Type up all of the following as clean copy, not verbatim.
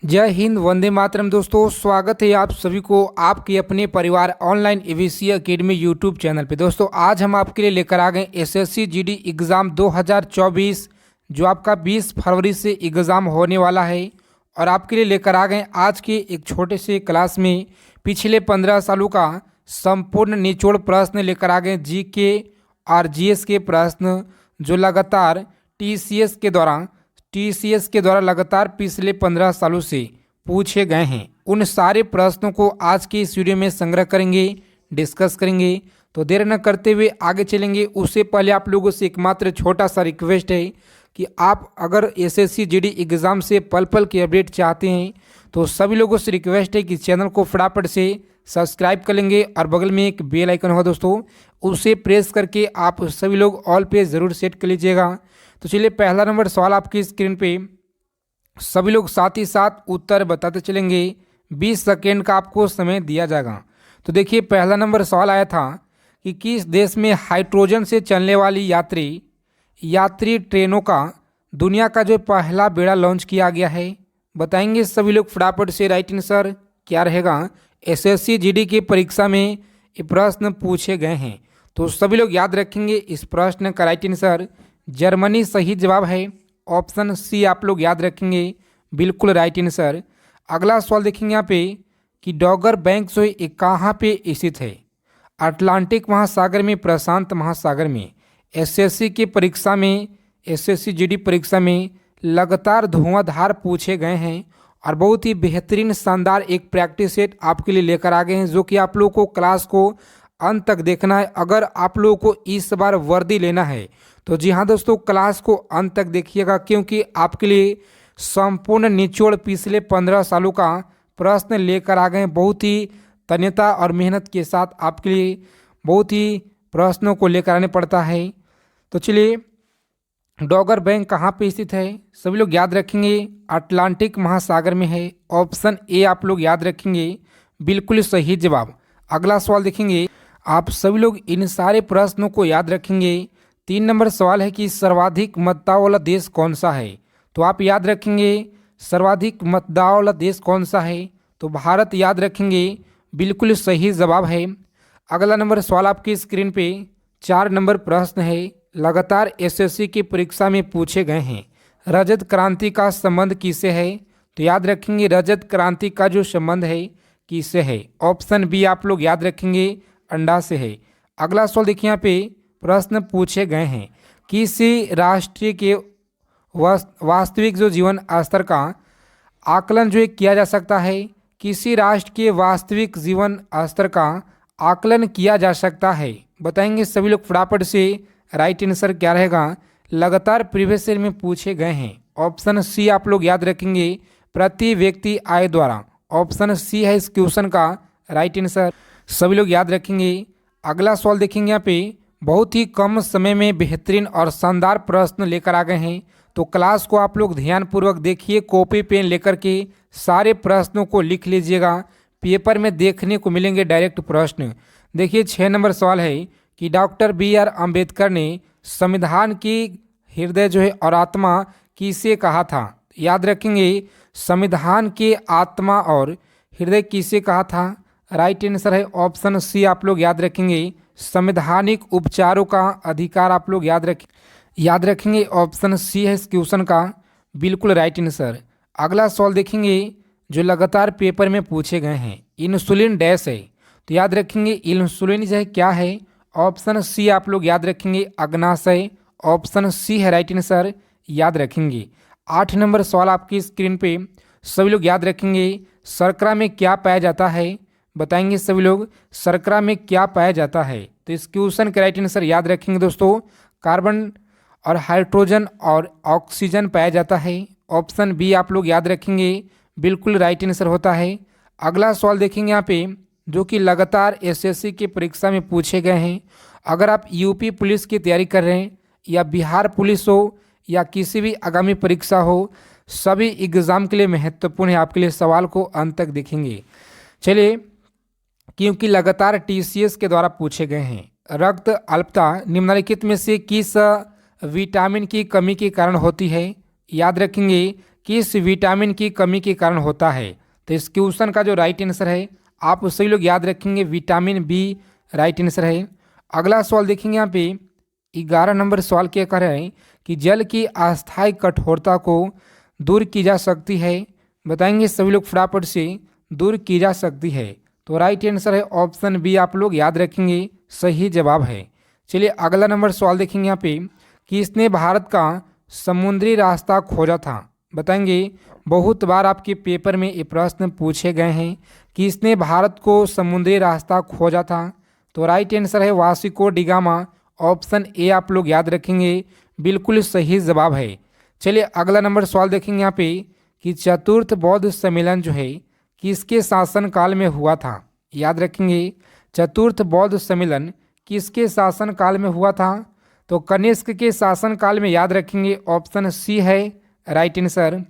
जय हिंद, वंदे मातरम। दोस्तों, स्वागत है आप सभी को आपके अपने परिवार online AVC academy YouTube channel पे। दोस्तों, आज हम आपके लिए लेकर आ गए एसएससी जीडी एग्ज़ाम 2024 जो आपका 20 फरवरी से एग्ज़ाम होने वाला है। और आपके लिए लेकर आ गए आज के एक छोटे से क्लास में पिछले 15 सालों का संपूर्ण निचोड़ प्रश्न लेकर आ गए। जीके और जीएस के प्रश्न जो लगातार टीसीएस के द्वारा लगातार पिछले 15 सालों से पूछे गए हैं। उन सारे प्रश्नों को आज के इस वीडियो में संग्रह करेंगे, डिस्कस करेंगे। तो देर न करते हुए आगे चलेंगे। उससे पहले आप लोगों से एकमात्र छोटा सा रिक्वेस्ट है कि आप अगर एसएससी जीडी एग्ज़ाम से पल पल की अपडेट चाहते हैं तो सभी लोगों से रिक्वेस्ट है कि चैनल को फटाफट से सब्सक्राइब कर लेंगे और बगल में एक बेल आइकन होगा दोस्तों, उसे प्रेस करके आप सभी लोग ऑल पे ज़रूर सेट कर लीजिएगा। तो चलिए, पहला नंबर सवाल आपकी स्क्रीन पे सभी लोग साथ ही साथ उत्तर बताते चलेंगे। 20 सेकेंड का आपको समय दिया जाएगा। तो देखिए, पहला नंबर सवाल आया था कि किस देश में हाइड्रोजन से चलने वाली यात्री ट्रेनों का दुनिया का जो पहला बेड़ा लॉन्च किया गया है। बताएंगे सभी लोग फटाफट से। राइट आंसर क्या रहेगा? एसएससी जीडी की परीक्षा में ये प्रश्न पूछे गए हैं, तो सभी लोग याद रखेंगे इस प्रश्न का राइट आंसर जर्मनी सही जवाब है। ऑप्शन सी आप लोग याद रखेंगे, बिल्कुल राइट आंसर। अगला सवाल देखेंगे यहाँ पे कि डॉगर बैंक जो है कहाँ पे स्थित है? अटलांटिक महासागर में, प्रशांत महासागर में। एसएससी की परीक्षा में, एसएससी जीडी परीक्षा में लगातार धुआंधार पूछे गए हैं और बहुत ही बेहतरीन शानदार एक प्रैक्टिस सेट आपके लिए लेकर आ गए हैं, जो कि आप लोगों को क्लास को अंत तक देखना है। अगर आप लोगों को इस बार वर्दी लेना है तो जी हाँ दोस्तों, क्लास को अंत तक देखिएगा, क्योंकि आपके लिए संपूर्ण निचोड़ पिछले 15 सालों का प्रश्न लेकर आ गए। बहुत ही तन्यता और मेहनत के साथ आपके लिए बहुत ही प्रश्नों को लेकर आने पड़ता है। तो चलिए, डॉगर बैंक कहाँ पे स्थित है? सभी लोग याद रखेंगे, अटलांटिक महासागर में है। ऑप्शन ए आप लोग याद रखेंगे, बिल्कुल सही जवाब। अगला सवाल देखेंगे, आप सभी लोग इन सारे प्रश्नों को याद रखेंगे। 3 नंबर सवाल है कि सर्वाधिक मतदान वाला देश कौन सा है? तो आप याद रखेंगे सर्वाधिक मतदान वाला देश कौन सा है? तो भारत याद रखेंगे, बिल्कुल सही जवाब है। अगला नंबर सवाल आपकी स्क्रीन पे 4 नंबर प्रश्न है, लगातार एसएससी की परीक्षा में पूछे गए हैं। रजत क्रांति का संबंध किससे है? तो याद रखेंगे रजत क्रांति का जो संबंध है किससे है? ऑप्शन बी आप लोग याद रखेंगे, अंडा से है। अगला सवाल देखिए, यहाँ पे प्रश्न पूछे गए हैं, किसी राष्ट्र के वास्तविक जो जीवन स्तर का आकलन जो है किया जा सकता है? किसी राष्ट्र के वास्तविक जीवन स्तर का आकलन किया जा सकता है? बताएंगे सभी लोग फटाफट से। राइट आंसर क्या रहेगा? लगातार प्रीवियस ईयर में पूछे गए हैं। ऑप्शन सी आप लोग याद रखेंगे, प्रति व्यक्ति आय द्वारा। ऑप्शन सी है इस क्वेश्चन का राइट आंसर, सभी लोग याद रखेंगे। अगला सवाल देखेंगे, यहाँ पे बहुत ही कम समय में बेहतरीन और शानदार प्रश्न लेकर आ गए हैं। तो क्लास को आप लोग ध्यानपूर्वक देखिए, कॉपी पेन लेकर के सारे प्रश्नोों को लिख लीजिएगा। पेपर में देखने को मिलेंगे डायरेक्ट प्रश्न। देखिए, 6 नंबर सवाल है कि डॉक्टर बी.आर. अम्बेडकर ने संविधान की हृदय जो है और आत्मा किसे कहा था? याद रखेंगे, संविधान के आत्मा और हृदय किसे कहा था? राइट आंसर है ऑप्शन सी आप लोग याद रखेंगे, संवैधानिक उपचारों का अधिकार। आप लोग याद रखेंगे, ऑप्शन सी है इस क्वेश्चन का बिल्कुल राइट आंसर। अगला सवाल देखेंगे जो लगातार पेपर में पूछे गए हैं, इंसुलिन डैश है? तो याद रखेंगे इंसुलिन जो है क्या है? ऑप्शन सी आप लोग याद रखेंगे, अग्नाशय। ऑप्शन सी है राइट आंसर, याद रखेंगे। 8 नंबर सवाल आपकी स्क्रीन पे सभी लोग याद रखेंगे, शर्करा में क्या पाया जाता है? बताएंगे सभी लोग, शर्करा में क्या पाया जाता है? तो इस क्वेश्चन का राइट आंसर याद रखेंगे दोस्तों, कार्बन और हाइड्रोजन और ऑक्सीजन पाया जाता है। ऑप्शन बी आप लोग याद रखेंगे, बिल्कुल राइट आंसर होता है। अगला सवाल देखेंगे यहाँ पे जो कि लगातार एसएससी की परीक्षा में पूछे गए हैं। अगर आप यूपी पुलिस की तैयारी कर रहे हैं या बिहार पुलिस हो या किसी भी आगामी परीक्षा हो, सभी एग्जाम के लिए महत्वपूर्ण है। आपके लिए सवाल को अंत तक देखेंगे। चलिए, क्योंकि लगातार टीसीएस के द्वारा पूछे गए हैं, रक्त अल्पता निम्नलिखित में से किस विटामिन की कमी के कारण होती है? याद रखेंगे किस विटामिन की कमी के कारण होता है? तो इस क्वेश्चन का जो राइट आंसर है आप सभी लोग याद रखेंगे विटामिन बी राइट आंसर है। अगला सवाल देखेंगे यहाँ पे 11 नंबर सवाल क्या कह रहे हैं कि जल की अस्थायी कठोरता को दूर की जा सकती है। बताएंगे सभी लोग फटाफट से, दूर की जा सकती है। तो राइट आंसर है ऑप्शन बी, आप लोग याद रखेंगे सही जवाब है। चलिए अगला नंबर सवाल देखेंगे यहाँ पे कि इसने भारत का समुद्री रास्ता खोजा था। बताएंगे बहुत बार आपके पेपर में ये प्रश्न पूछे गए हैं कि इसने भारत को समुद्री रास्ता खोजा था। तो राइट आंसर है Vasco D gamma, option A आप लोग याद रखेंगे बिल्कुल सही जवाब है। चलिए अगला नंबर सवाल देखेंगे यहाँ पे कि चतुर्थ बौद्ध सम्मेलन जो है किसके शासनकाल में हुआ था। याद रखेंगे चतुर्थ बौद्ध सम्मेलन किसके शासनकाल में हुआ था? तो कनिष्क के शासनकाल में, याद रखेंगे ऑप्शन सी है राइट आंसर।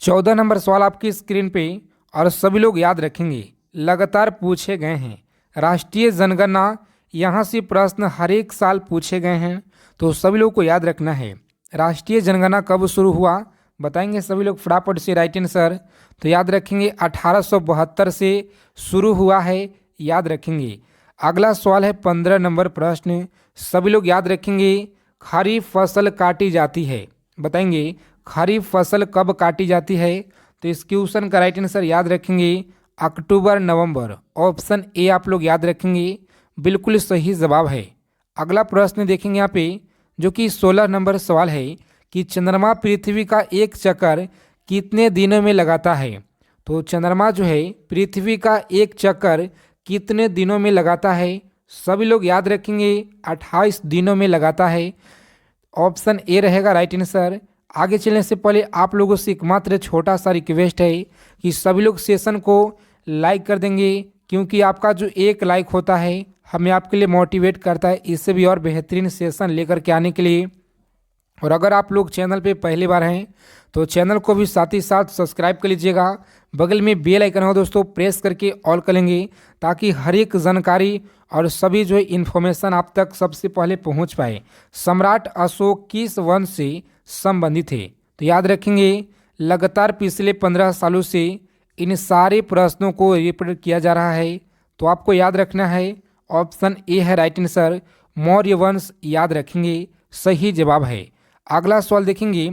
14 नंबर सवाल आपकी स्क्रीन पे और सभी लोग याद रखेंगे लगातार पूछे गए हैं। राष्ट्रीय जनगणना, यहाँ से प्रश्न हर एक साल पूछे गए हैं तो सभी लोग को याद रखना है। राष्ट्रीय जनगणना कब शुरू हुआ? बताएंगे सभी लोग फटाफट से राइट आंसर। तो याद रखेंगे 1872 से शुरू हुआ है, याद रखेंगे। अगला सवाल है 15 नंबर प्रश्न, सभी लोग याद रखेंगे खरीफ फसल काटी जाती है। बताएंगे खरीफ फसल कब काटी जाती है? तो इस क्वेश्चन का राइट आंसर याद रखेंगे अक्टूबर नवंबर, ऑप्शन ए आप लोग याद रखेंगे बिल्कुल सही जवाब है। अगला प्रश्न देखेंगे यहाँ पे जो कि 16 नंबर सवाल है कि चंद्रमा पृथ्वी का एक चक्कर कितने दिनों में लगाता है? तो चंद्रमा जो है पृथ्वी का एक चक्कर कितने दिनों में लगाता है? सभी लोग याद रखेंगे 28 दिनों में लगाता है, ऑप्शन ए रहेगा राइट आंसर। आगे चलने से पहले आप लोगों से एकमात्र छोटा सा रिक्वेस्ट है कि सभी लोग सेशन को लाइक कर देंगे, क्योंकि आपका जो एक लाइक होता है हमें आपके लिए मोटिवेट करता है इससे भी और बेहतरीन सेशन लेकर के आने के लिए। और अगर आप लोग चैनल पे पहली बार हैं तो चैनल को भी साथ ही साथ सब्सक्राइब कर लीजिएगा। बगल में बेल आइकन हो दोस्तों, प्रेस करके ऑल कर लेंगे ताकि हर एक जानकारी और सभी जो इन्फॉर्मेशन आप तक सबसे पहले पहुंच पाए। सम्राट अशोक किस वंश से संबंधित है? तो याद रखेंगे लगातार पिछले 15 सालों से इन सारे प्रश्नों को रिपीट किया जा रहा है, तो आपको याद रखना है ऑप्शन ए है राइट आंसर, मौर्य वंश, याद रखेंगे सही जवाब है। अगला सवाल देखेंगे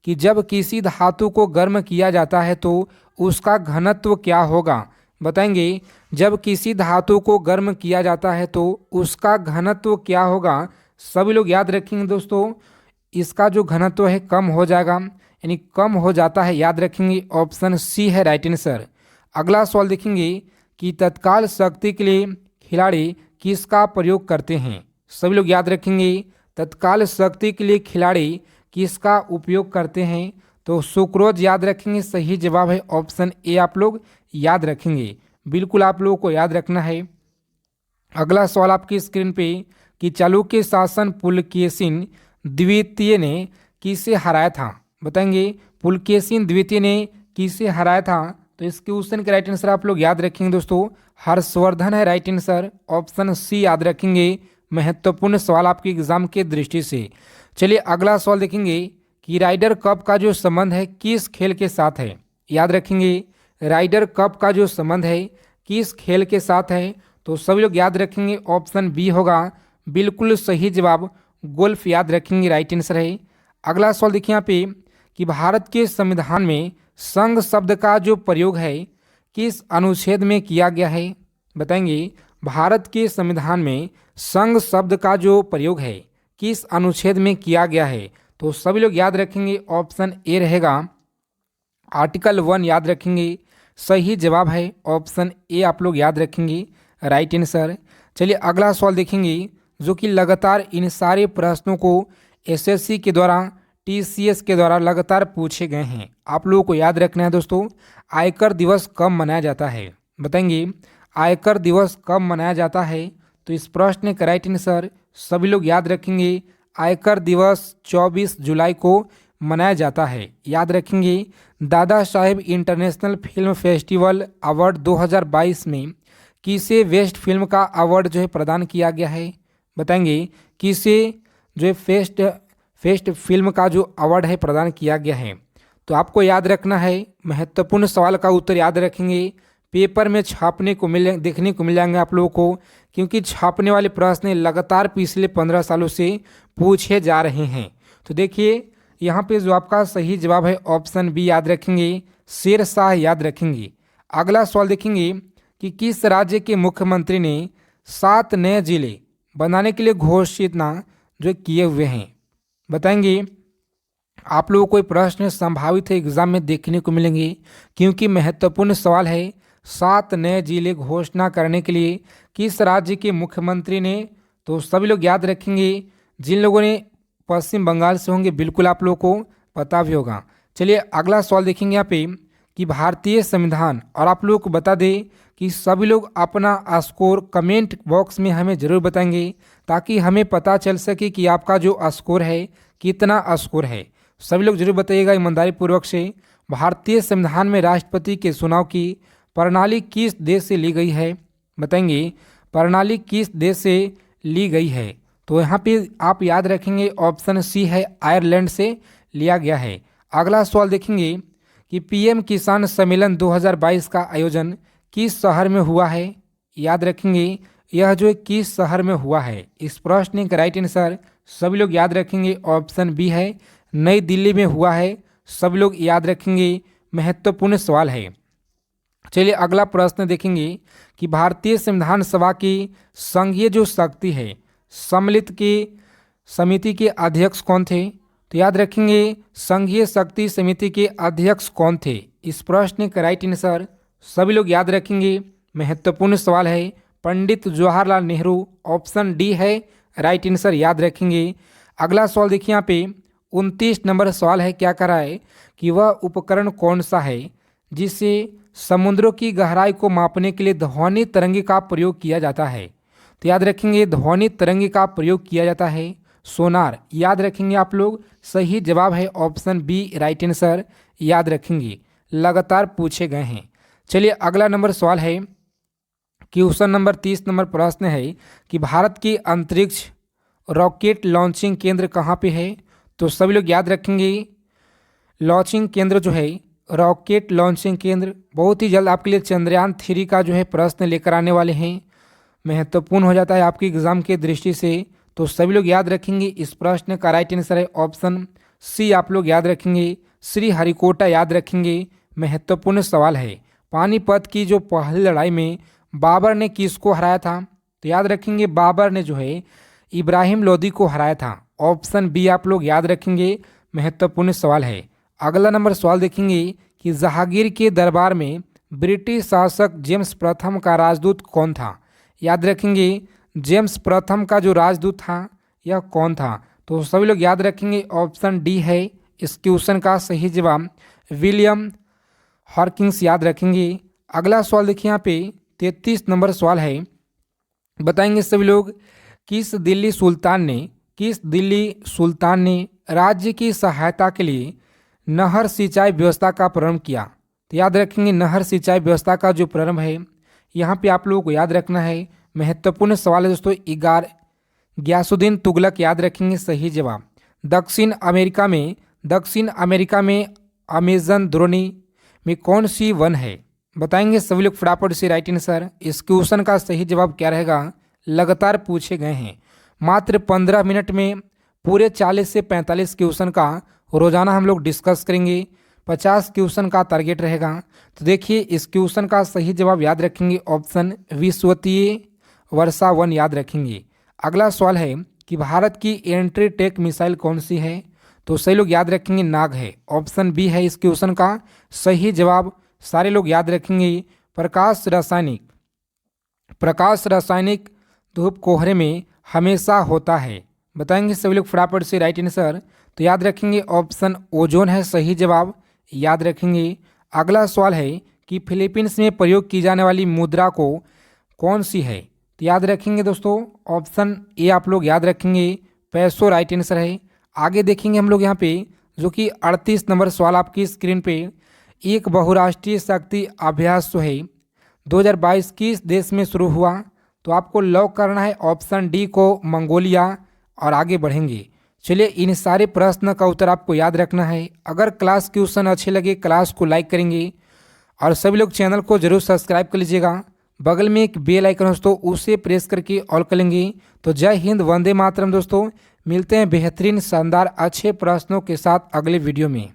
कि जब किसी धातु को गर्म किया जाता है तो उसका घनत्व क्या होगा? बताएंगे जब किसी धातु को गर्म किया जाता है तो उसका घनत्व क्या होगा? सभी लोग याद रखेंगे दोस्तों, इसका जो घनत्व है कम हो जाएगा, यानी कम हो जाता है, याद रखेंगे ऑप्शन सी है राइट आंसर। अगला सवाल देखेंगे कि तत्काल शक्ति के लिए खिलाड़ी किसका प्रयोग करते हैं? सभी लोग याद रखेंगे तत्काल शक्ति के लिए खिलाड़ी किसका उपयोग करते हैं? तो सुक्रोज, याद रखेंगे सही जवाब है ऑप्शन ए आप लोग याद रखेंगे, बिल्कुल आप लोगों को याद रखना है। अगला सवाल आपकी स्क्रीन पे कि चालुक्य शासन पुलकेशिन द्वितीय ने किसे हराया था? बताएंगे पुलकेशिन द्वितीय ने किसे हराया था? तो इस क्वेश्चन के राइट आंसर आप लोग याद रखेंगे दोस्तों हर्षवर्धन है राइट आंसर, ऑप्शन सी याद रखेंगे, महत्वपूर्ण सवाल आपके एग्जाम के दृष्टि से। चलिए अगला सवाल देखेंगे कि राइडर कप का जो संबंध है किस खेल के साथ है? याद रखेंगे राइडर कप का जो संबंध है किस खेल के साथ है? तो सभी लोग याद रखेंगे ऑप्शन बी होगा बिल्कुल सही जवाब, गोल्फ, याद रखेंगे राइट आंसर है। अगला सवाल देखिए यहाँ पे कि भारत के संविधान में संघ शब्द का जो प्रयोग है किस अनुच्छेद में किया गया है? बताएंगे भारत के संविधान में संघ शब्द का जो प्रयोग है किस अनुच्छेद में किया गया है? तो सभी लोग याद रखेंगे ऑप्शन ए रहेगा आर्टिकल 1, याद रखेंगे सही जवाब है ऑप्शन ए आप लोग याद रखेंगे राइट आंसर। चलिए अगला सवाल देखेंगे जो कि लगातार इन सारे प्रश्नों को एसएससी के द्वारा टीसीएस के द्वारा लगातार पूछे गए हैं। आप लोगों को याद रखना है दोस्तों आयकर दिवस कब मनाया जाता है? बताएंगे आयकर दिवस कब मनाया जाता है? तो इस प्रश्न का राइट आंसर सभी लोग याद रखेंगे आयकर दिवस 24 जुलाई को मनाया जाता है, याद रखेंगे। Dada Saheb international film festival award 2022 में किसे बेस्ट फिल्म का अवार्ड जो है प्रदान किया गया है? बताएंगे किसे जो है फेस्ट फिल्म का जो अवार्ड है प्रदान किया गया है? तो आपको याद रखना है, महत्वपूर्ण सवाल का उत्तर याद रखेंगे, पेपर में छापने को देखने को मिल जाएंगे आप लोगों को, क्योंकि छापने वाले प्रश्न लगातार पिछले 15 सालों से पूछे जा रहे हैं। तो देखिए यहाँ पे जो आपका सही जवाब है ऑप्शन बी याद रखेंगे, शेरशाह याद रखेंगे। अगला सवाल देखेंगे कि किस राज्य के मुख्यमंत्री ने 7 नए जिले बनाने के लिए घोषणा जो किए हुए हैं, बताएंगे। आप लोगों को प्रश्न संभावित है एग्जाम में देखने को मिलेंगे, क्योंकि महत्वपूर्ण सवाल है। 7 नए जिले घोषणा करने के लिए किस राज्य के मुख्यमंत्री ने, तो सभी लोग याद रखेंगे। जिन लोगों ने पश्चिम बंगाल से होंगे बिल्कुल आप लोगों को पता भी होगा। चलिए अगला सवाल देखेंगे यहाँ पे कि भारतीय संविधान, और आप लोगों को बता दें कि सभी लोग अपना स्कोर कमेंट बॉक्स में हमें ज़रूर बताएंगे, ताकि हमें पता चल सके कि आपका जो स्कोर है कितना स्कोर है। सभी लोग जरूर बताइएगा ईमानदारी पूर्वक से। भारतीय संविधान में राष्ट्रपति के चुनाव की प्रणाली किस देश से ली गई है, बताएंगे। प्रणाली किस देश से ली गई है, तो यहाँ पे आप याद रखेंगे ऑप्शन सी है, आयरलैंड से लिया गया है। अगला सवाल देखेंगे कि पीएम किसान सम्मेलन 2022 का आयोजन किस शहर में हुआ है, याद रखेंगे। यह जो किस शहर में हुआ है, इस प्रश्न का राइट आंसर सभी लोग याद रखेंगे ऑप्शन बी है, नई दिल्ली में हुआ है। सब लोग याद रखेंगे, महत्वपूर्ण सवाल है। चलिए अगला प्रश्न देखेंगे कि भारतीय संविधान सभा की संघीय जो शक्ति है सम्मिलित की समिति के अध्यक्ष कौन थे, तो याद रखेंगे संघीय शक्ति समिति के अध्यक्ष कौन थे। इस प्रश्न का राइट आंसर सभी लोग याद रखेंगे, महत्वपूर्ण सवाल है, पंडित जवाहरलाल नेहरू। ऑप्शन डी है राइट आंसर, याद रखेंगे। अगला सवाल देखिए यहाँ पे 29 नंबर सवाल है, क्या कह रहा है कि वह उपकरण कौन सा है जिससे समुद्रों की गहराई को मापने के लिए ध्वनि तरंगी का प्रयोग किया जाता है, तो याद रखेंगे ध्वनि तरंगी का प्रयोग किया जाता है सोनार, याद रखेंगे आप लोग। सही जवाब है ऑप्शन बी राइट आंसर, याद रखेंगे, लगातार पूछे गए हैं। चलिए अगला नंबर सवाल है, क्वेश्चन नंबर 30 नंबर प्रश्न है कि भारत की अंतरिक्ष रॉकेट लॉन्चिंग केंद्र कहाँ पे है, तो सभी लोग याद रखेंगे लॉन्चिंग केंद्र जो है, रॉकेट लॉन्चिंग केंद्र बहुत ही जल्द आपके लिए चंद्रयान 3 का जो है प्रश्न लेकर आने वाले हैं, महत्वपूर्ण हो जाता है आपकी एग्जाम के दृष्टि से, तो सभी लोग याद रखेंगे। इस प्रश्न का राइट आंसर है ऑप्शन सी, आप लोग याद रखेंगे श्री हरिकोटा, याद रखेंगे, महत्वपूर्ण सवाल है। पानीपत की जो पहली लड़ाई में बाबर ने किसको हराया था, तो याद रखेंगे बाबर ने जो है इब्राहिम लोदी को हराया था। ऑप्शन बी आप लोग याद रखेंगे, महत्वपूर्ण सवाल है। अगला नंबर सवाल देखेंगे कि जहांगीर के दरबार में ब्रिटिश शासक जेम्स प्रथम का राजदूत कौन था, याद रखेंगे जेम्स प्रथम का जो राजदूत था यह कौन था, तो सभी लोग याद रखेंगे ऑप्शन डी है इस क्वेश्चन का सही जवाब, विलियम हॉकिंस, याद रखेंगे। अगला सवाल देखिए यहाँ पे 33 नंबर सवाल है, बताएंगे सभी लोग किस दिल्ली सुल्तान ने राज्य की सहायता के लिए नहर सिंचाई व्यवस्था का प्रारंभ किया, तो याद रखेंगे नहर सिंचाई व्यवस्था का जो प्रारंभ है यहाँ पे आप लोगों को याद रखना है, महत्वपूर्ण सवाल है दोस्तों। गयासुद्दीन तुगलक, याद रखेंगे, सही जवाब। दक्षिण अमेरिका में अमेजन द्रोणी में कौन सी वन है, बताएंगे सभी लोग फटाफट से राइट आंसर। इस क्वेश्चन का सही जवाब क्या रहेगा, लगातार पूछे गए हैं। मात्र 15 मिनट में पूरे 40 से 45 क्वेश्चन का रोजाना हम लोग डिस्कस करेंगे, 50 क्वेश्चन का टारगेट रहेगा। तो देखिए इस क्वेश्चन का सही जवाब याद रखेंगे ऑप्शन विश्वतीय वर्षा वन, याद रखेंगे। अगला सवाल है कि भारत की एंट्री टेक मिसाइल कौन सी है, तो सही लोग याद रखेंगे नाग है, ऑप्शन बी है इस क्वेश्चन का सही जवाब। सारे लोग याद रखेंगे प्रकाश रासायनिक धूप कोहरे में हमेशा होता है, बताएंगे सभी लोग फटाफट से राइट आंसर, तो याद रखेंगे ऑप्शन ओजोन है सही जवाब, याद रखेंगे। अगला सवाल है कि फिलीपींस में प्रयोग की जाने वाली मुद्रा को कौन सी है, तो याद रखेंगे दोस्तों ऑप्शन ए आप लोग याद रखेंगे, पैसो, राइट आंसर है। आगे देखेंगे हम लोग यहाँ पे जो कि 38 नंबर सवाल आपकी स्क्रीन पे, एक बहुराष्ट्रीय शक्ति अभ्यास जो है 2022 किस देश में शुरू हुआ, तो आपको लॉक करना है ऑप्शन डी को, मंगोलिया, और आगे बढ़ेंगे। चलिए इन सारे प्रश्न का उत्तर आपको याद रखना है। अगर क्लास क्वेश्चन अच्छे लगे क्लास को लाइक करेंगे और सभी लोग चैनल को जरूर सब्सक्राइब कर लीजिएगा। बगल में एक बेल आइकन दोस्तों उसे प्रेस करके ऑल कर लेंगे। तो जय हिंद, वंदे मातरम दोस्तों। मिलते हैं बेहतरीन शानदार अच्छे प्रश्नों के साथ अगले वीडियो में।